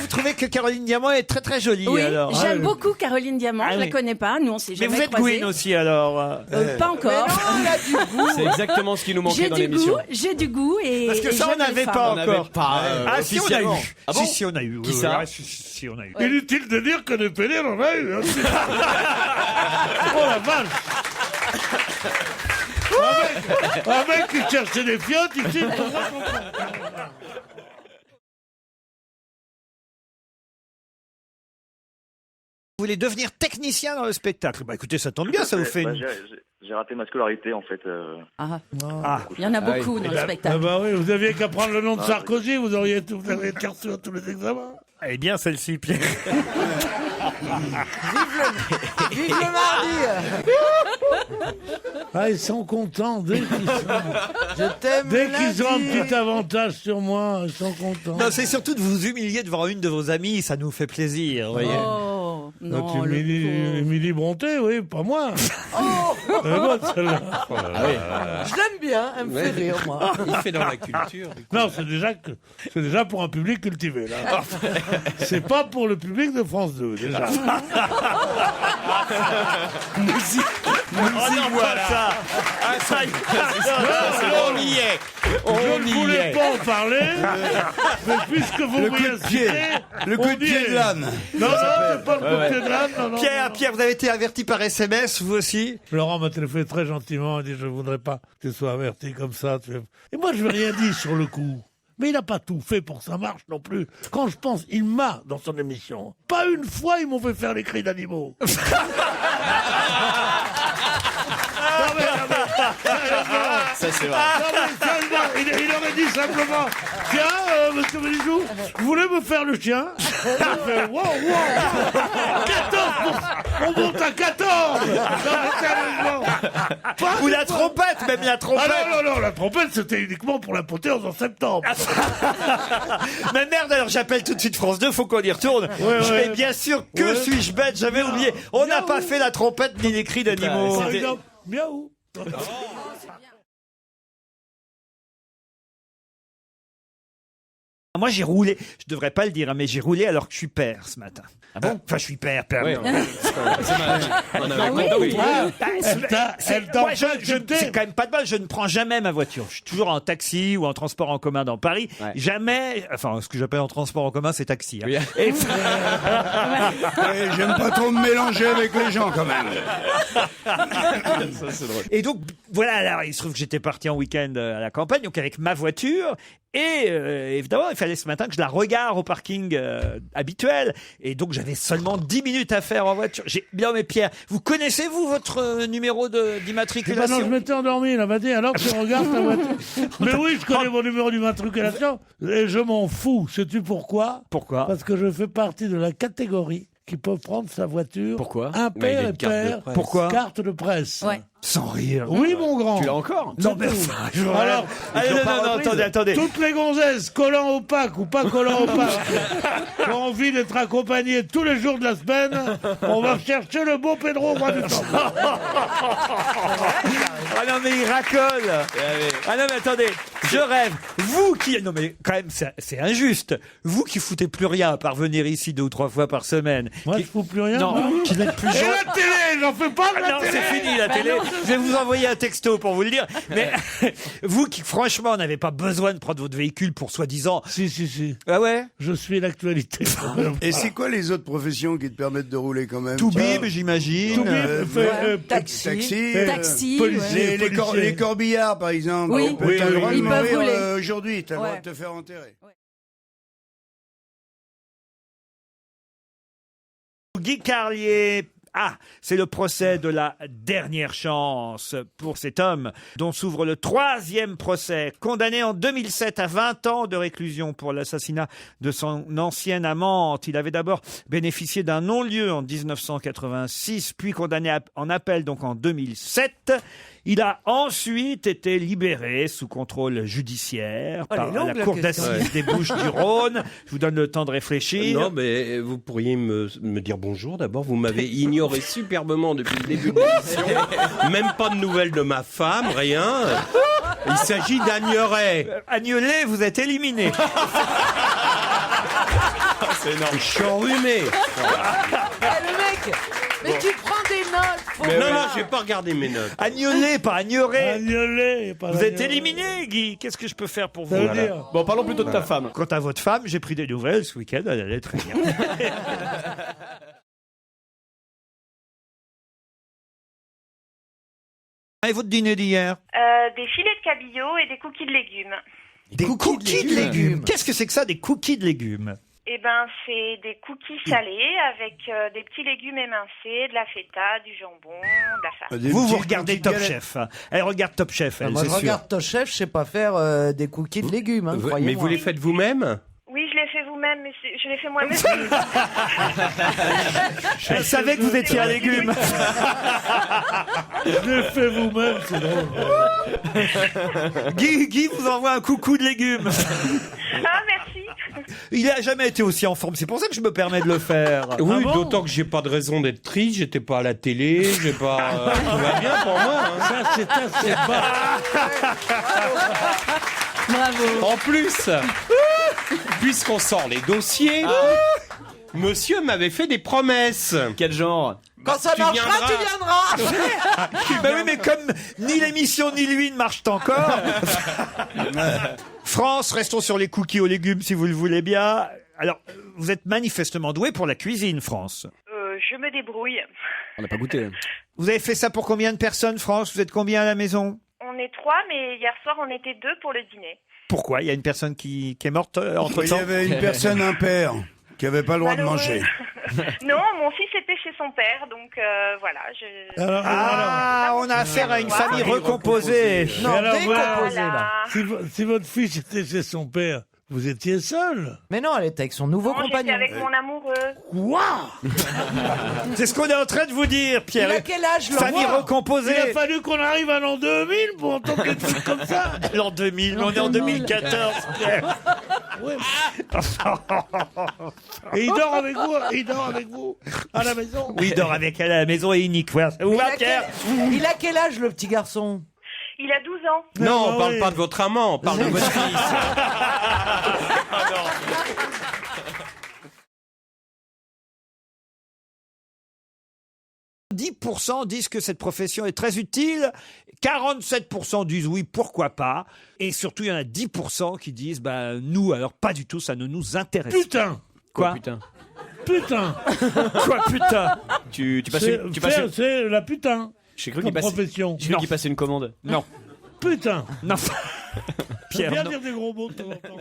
vous trouvez que Caroline Diamant est très très jolie Oui, alors. j'aime beaucoup Caroline Diamant. Ah Je oui. la connais pas. Nous, on s'est Mais jamais vous êtes croisés. Gwyn aussi alors. Pas encore. C'est exactement ce qui nous manquait J'ai dans du l'émission. goût, j'ai du goût et Parce que et ça, on j'aime les n'avait femmes. pas On n'avait encore. pas, Ah, si, on a eu. officiellement. Ah bon Si, on a eu. Qui ça Si, on a eu. Inutile de dire que des pédés, on en a eu. Hein. Oh la vache. Un mec qui cherchait des fiottes ici. Vous voulez devenir technicien dans le spectacle? Bah écoutez, ça tombe bien, ça vous fait Bah, une... j'ai raté ma scolarité en fait. Ah, Ah. il y en a beaucoup oui. dans le Ah spectacle. bah oui, vous aviez qu'à prendre le nom de Sarkozy, vous auriez été reçu à tous les examens. Elle est bien celle-ci, Pierre. Vive le mardi. Ah, ils sont contents dès Je t'aime. qu'ils ont un lundi. petit avantage sur moi, ils sont contents. Non, c'est surtout de vous humilier devant une de vos amies, ça nous fait plaisir, vous voyez. Oh, Tu non, le humilies pauvre. Émilie Bronté, oui, pas moi. Oh, Elle est bonne, celle-là. je l'aime bien, elle me fait rire, moi. Il fait dans la culture. Non, c'est déjà pour un public cultivé, là. C'est pas pour le public de France 2, déjà. Oh non, pas ça. Ah, ça y est. On y est. Je ne voulais pas en parler, mais puisque vous m'y incitez, Le coup de pied de l'âne. Non, c'est pas le coup de pied de l'âne, non, non. Pierre, vous avez été averti par SMS, vous aussi? Laurent m'a téléphoné très gentiment, il dit « Je voudrais pas que tu sois averti comme ça. » Et moi, je n'ai rien dit sur le coup. Mais il n'a pas tout fait pour que ça marche non plus. Quand je pense, il m'a dans son émission. Pas une fois, ils m'ont fait faire les cris d'animaux. Ça, c'est vrai. Non, mais sérieusement, il aurait dit simplement « Tiens, monsieur Bénichou, vous voulez me faire le chien ?» Il a fait « Wow, wow 14 on monte à 14 Non, mais sérieusement Ou la trompette, même la trompette. Ah non, la trompette, c'était uniquement pour l'apothéose en septembre. Mais merde, alors j'appelle tout de suite France 2, faut qu'on y retourne. Mais bien sûr, que suis-je bête, j'avais oublié. On n'a pas fait la trompette ni les cris d'animaux. Par exemple, miaou. Moi, j'ai roulé, je devrais pas le dire, hein, mais j'ai roulé alors que je suis père ce matin. Ah bon? Enfin, je suis père. Ouais. non. On avait oui. compris. Moi, c'est quand même pas de mal, je ne prends jamais ma voiture. Je suis toujours en taxi ou en transport en commun dans Paris. Ouais. Jamais, enfin, ce que j'appelle en transport en commun, c'est taxi. Hein. Oui. Et- J'aime pas trop me mélanger avec les gens quand même. Ça, c'est drôle. Et donc, voilà, alors, il se trouve que j'étais parti en week-end à la campagne, donc avec ma voiture. Et évidemment, il fallait ce matin que je la regarde au parking habituel. Et donc, j'avais seulement 10 minutes à faire en voiture. Bien, mais Pierre, vous connaissez-vous votre numéro Eh ben non, je d'immatriculation? m'étais endormi, là, m'a dit, alors tu regardes ta voiture. Mais oui, je connais mon numéro d'immatriculation, et je m'en fous. Sais-tu pourquoi? Pourquoi? Parce que je fais partie de la catégorie qui peut prendre sa voiture. Pourquoi? Un Mais il a père et une carte de père. presse. Pourquoi? Carte de presse. Ouais. Sans rire. Oui, mon grand. Tu l'as encore? Non, mais tout. enfin, je Alors, Allez, non, attendez. toutes les gonzesses, collants opaques ou pas collants opaques, qui ont envie d'être accompagnées tous les jours de la semaine, on va chercher le beau Pedro au mois de temps. Ah non, mais il racole. Ah non, mais attendez, je rêve. Vous qui... Non, mais quand même, c'est injuste. Vous qui foutez plus rien à part venir ici 2 ou 3 fois par semaine. Moi, je fous plus rien. Non, moi. qui n'êtes plus Et la télé, j'en fais pas de la non, télé. c'est fini la télé. Je vais vous envoyer un texto pour vous le dire. Mais vous qui, franchement, n'avez pas besoin de prendre votre véhicule pour soi-disant. Si. Ah ouais? Je suis l'actualité. Et c'est quoi les autres professions qui te permettent de rouler quand même? Tout Tiens, bib, j'imagine. Tout Taxi. taxi, policier, policier. les corbillards par exemple. Oui. T'as le droit de Ils peuvent mourir rouler. aujourd'hui, t'as le droit Ouais. de te faire enterrer. Guy Carlier. Ah, c'est le procès de la dernière chance pour cet homme dont s'ouvre le 3e procès. Condamné en 2007 à 20 ans de réclusion pour l'assassinat de son ancienne amante. Il avait d'abord bénéficié d'un non-lieu en 1986, puis condamné en appel donc en 2007. Il a ensuite été libéré sous contrôle judiciaire Oh, elle est par longue, la la cour question. d'assises des Bouches-du-Rhône. Je vous donne le temps de réfléchir. Non, mais vous pourriez me dire bonjour d'abord. Vous m'avez ignoré superbement depuis le début de l'émission. Même pas de nouvelles de ma femme, rien. Il s'agit d'Agneray. Agnelet, vous êtes éliminé. C'est énorme. Je suis enrhumé. Le mec, mais tu prends des notes. Faut Non, j'ai pas regardé mes notes. Agnolet, pas agnoré. Agnolet, pas Vous êtes l'agnolet. éliminé, Guy. Qu'est-ce que je peux faire pour vous? Ça veut Voilà. dire. Bon, parlons plutôt de ta femme. Quant à votre femme, j'ai pris des nouvelles ce week-end. Elle allait très bien. Et votre dîner d'hier? Des filets de cabillaud et des cookies de légumes. Des cookies de légumes. Qu'est-ce que c'est que ça, des cookies de légumes? Eh ben, c'est des cookies salés avec des petits légumes émincés, de la feta, du jambon, de la farine. Vous regardez Top Chef. Elle regarde Top Chef, elle, Moi, c'est je sûr. regarde Top Chef, je sais pas faire des cookies de légumes, hein, Mais croyez-moi. vous les faites vous-même? Oui, je l'ai fait vous-même, mais je l'ai fait moi-même. Elle savait que vous étiez un légume. Je l'ai fait vous-même, c'est drôle. Guy vous envoie un coucou de légumes. Ah, merci. Il n'a jamais été aussi en forme. C'est pour ça que je me permets de le faire. Oui, Ah bon d'autant que j'ai pas de raison d'être triste, j'étais pas à la télé, j'ai pas. Tout va bien pour moi. Hein. Ça, c'est assez bas. Bravo. En plus, puisqu'on sort les dossiers, monsieur m'avait fait des promesses. Quel genre? Quand ça Tu marchera, viendras. tu viendras. Ben oui, mais comme ni l'émission ni lui ne marchent encore. France, restons sur les cookies aux légumes si vous le voulez bien. Alors, vous êtes manifestement doué pour la cuisine, France. Je me débrouille. On n'a pas goûté. Vous avez fait ça pour combien de personnes, France? Vous êtes combien à la maison? On est 3, mais hier soir, on était 2 pour le dîner. Pourquoi? Il y a une personne qui est morte Il y entre-temps? avait une personne impaire qui avait pas le droit de Malheureux. manger. Non, mon fils était chez son père, donc voilà. Ah, on a affaire à une famille recomposée. Non, alors, décomposé, Voilà. là. Si votre fils était chez son père, vous étiez seul. Mais non, elle était avec son nouveau Non, j'étais compagnon. avec mon amoureux. Quoi? C'est ce qu'on est en train de vous dire, Il Pierre. a quel âge, Famille Laurent? recomposée. Il a fallu qu'on arrive à l'an 2000 pour entendre quelque chose comme ça. L'an 2000, mais on est en 2014, Pierre. Ouais. Et il dort avec vous à la maison. Oui, il dort avec elle à la maison et unique. Ouais. Ça vous va, Pierre? Il a quel âge, le petit garçon? Il a 12 ans. Non, on Ah parle oui. pas de votre amant, on parle de votre fils. 10% disent que cette profession est très utile, 47% disent oui, pourquoi pas, et surtout il y en a 10% qui disent bah nous alors pas du tout, ça ne nous intéresse pas. Putain. Quoi? Putain. Putain. Quoi putain? Tu passes C'est une... Tu passes une... c'est la putain. J'ai cru Comme qu'il passait... profession. J'ai cru qu'il passait une commande. Non. Putain. Non. J'aime Pierre, bien non. dire des gros mots de temps en temps.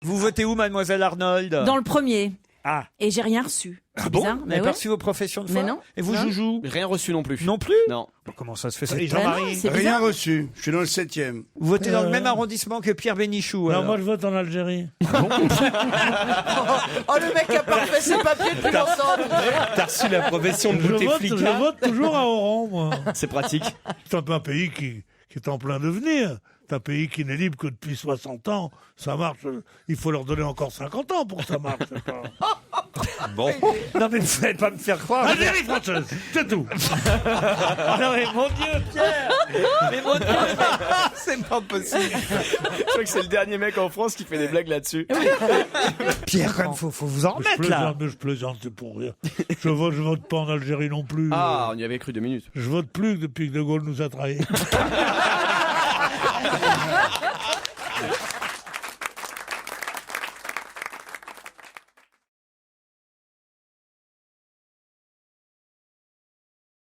Vous votez où, mademoiselle Arnold? Dans le premier. Ah. Et j'ai rien reçu. C'est Ah bon? bizarre. Vous mais n'avez ouais. pas reçu vos professions de foi? Mais non. Et vous, Non. Joujou? Rien reçu non plus. Non plus? Non. Bon, comment ça se fait ça? Et Bah non, Jean-Marie? c'est Rien bizarre. reçu. Je suis dans le 7e. Vous votez dans le même arrondissement que Pierre Bénichou? Non, alors moi je vote en Algérie. Oh, le mec a pas fait ses papiers depuis longtemps. T'as reçu la profession de Je Bouteflika? vote toujours à Oran, moi. C'est pratique. C'est un peu un pays qui est en plein devenir. C'est un pays qui n'est libre que depuis 60 ans. Ça marche. Il faut leur donner encore 50 ans pour que ça marche. c'est pas- Bon. Non, mais vous n'allez pas me faire croire. Algérie française, c'est tout. Ah non, mais mon Dieu, Pierre! Mais mon Dieu, C'est pas possible. Je crois que c'est le dernier mec en France qui fait des blagues là-dessus. Pierre, quand même, faut vous en remettre, là. Je plaisante, c'est pour rien. Je vote pas en Algérie non plus. Ah, on y avait cru 2 minutes. Je vote plus depuis que De Gaulle nous a trahis.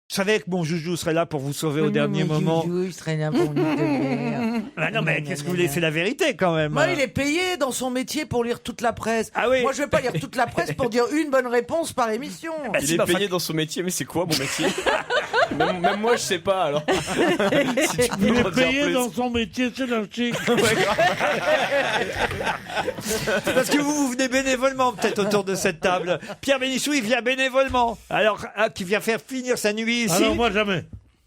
Je savais que mon Joujou serait là pour vous sauver au dernier moment. Il serait là pour nous donner. Ah non, mais qu'est-ce que vous voulez? C'est la vérité, quand même. Moi, il est payé dans son métier pour lire toute la presse. Ah oui. Moi, je vais pas lire toute la presse pour dire une bonne réponse par émission. Bah, Il si, est bah, payé dans son métier, mais c'est quoi mon métier même moi, je sais pas alors. Si tu peux Il m'en est dire payé plus. dans son métier, c'est d'un chic. Parce que vous venez bénévolement, peut-être, autour de cette table. Pierre Bénichou, il vient bénévolement. Alors, qui vient faire finir sa nuit ici. Alors moi, jamais.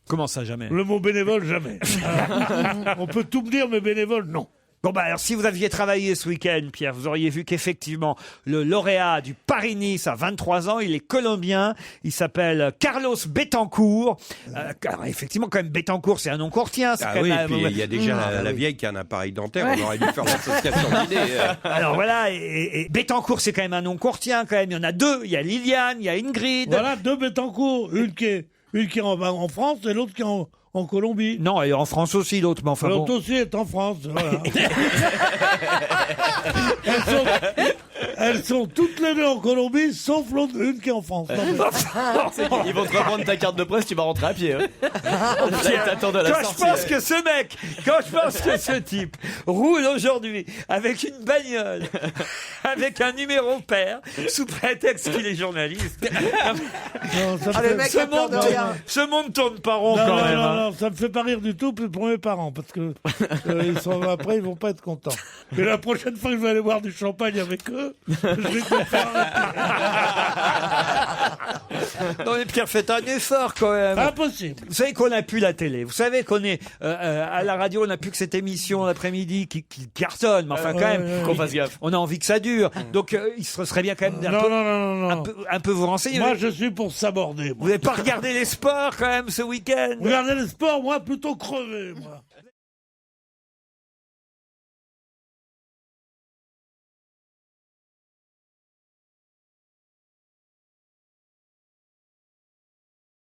Comment ça, jamais? Le mot bénévole, jamais. On peut tout me dire, mais bénévole, non. Bon, bah alors, si vous aviez travaillé ce week-end, Pierre, vous auriez vu qu'effectivement, le lauréat du Paris-Nice a 23 ans, il est colombien, il s'appelle Carlos Betancourt. Alors, effectivement, quand même, Betancourt, c'est un nom courtien. Ah quand oui, même, et puis il y a déjà la vieille qui a un appareil dentaire, on aurait dû faire l'association d'idées. Alors voilà, et Betancourt, c'est quand même un nom courtien, quand même. Il y en a deux. Il y a Liliane, il y a Ingrid. Voilà, deux Betancourt. Une qui est en France et l'autre qui est en Colombie. Non, et en France aussi, l'autre, mais enfin bon. L'autre aussi est en France, voilà. Elles sont toutes les deux en Colombie, sauf l'autre, une qui est en France. Ils vont te reprendre ta carte de presse, tu vas rentrer à pied. Hein. Là, ils t'attendent à la Quand sortie. je pense que ce mec, quand je pense que ce type roule aujourd'hui avec une bagnole, avec un numéro pair, sous prétexte qu'il est journaliste. Non, ça me Ah, le fait- mec a peur de rien. Ce monde tourne pas rond non, quand non, même. non, hein. non, ça me fait pas rire du tout pour mes parents, parce que après, ils vont pas être contents. Mais la prochaine fois que je vais aller boire du champagne avec eux, je vais te faire Non mais Pierre, faites un effort quand même. impossible. Vous savez qu'on n'a plus la télé. Vous savez qu'on est à la radio, on n'a plus que cette émission l'après-midi qui cartonne. Mais enfin, quand même, Qu'on fasse gaffe. on a envie que ça dure. Donc, il serait bien quand même Non, non, non, non, non. un peu vous renseigner. Moi, je suis pour s'aborder. Vous n'avez pas regardé les sports quand même ce week-end? Regardez les sports, moi, plutôt crevé, moi.